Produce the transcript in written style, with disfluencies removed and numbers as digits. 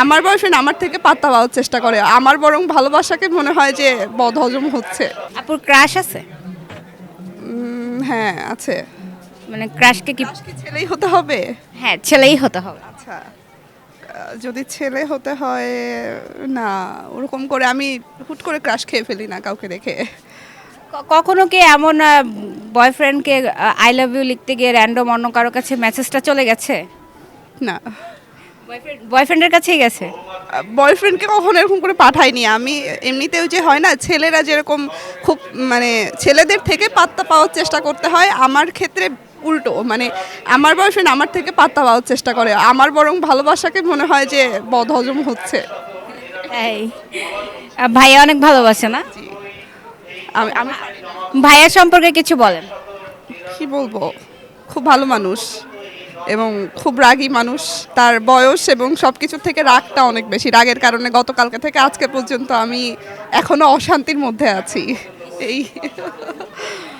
আমার বয়ফ্রেন্ড আমার থেকে পাত্তা পাওয়ার চেষ্টা করে, আমার বরং ভালোবাসাকে মনে হয় যে বদহজম হচ্ছে। আপুর ক্রাশ আছে? হ্যাঁ আছে। মানে ক্রাশকে কি? আজকে ছেলেই হতে হবে? হ্যাঁ, ছেলেই হতে হবে। আচ্ছা, যদি ছেলে হতে হয়, না ওরকম করে আমি হুট করে ক্রাশ খেয়ে ফেলি না কাউকে দেখে। কখনো কি এমন বয়ফ্রেন্ডকে আই লাভ ইউ লিখতে গিয়ে র্যান্ডম অন্য কারো কাছে মেসেজটা চলে গেছে? না, বয়ফ্রেন্ডের কাছেই গেছে? বয়ফ্রেন্ডকে কখনো এরকম করে পাঠাইনি আমি। এমনিতেও যে হয় না, ছেলেরা যেরকম খুব মানে ছেলেদের থেকে পাত্তা পাওয়ার চেষ্টা করতে হয়, আমার ক্ষেত্রে উল্টো, মানে আমার বয়ফ্রেন্ড আমার থেকে পাত্তা পাওয়ার চেষ্টা করে, আমার বরং ভালোবাসাকে মনে হয় যে বদহজম হচ্ছে। এই ভাইয়া অনেক ভালোবাসে না? আমি আমি ভাইয়া সম্পর্কে কিছু বলেন। কি বলবো, খুব ভালো মানুষ এবং খুব রাগী মানুষ। তার বয়স এবং সব কিছুর থেকে রাগটা অনেক বেশি, রাগের কারণে গতকালকে থেকে আজকে পর্যন্ত আমি এখনো অশান্তির মধ্যে আছি। এই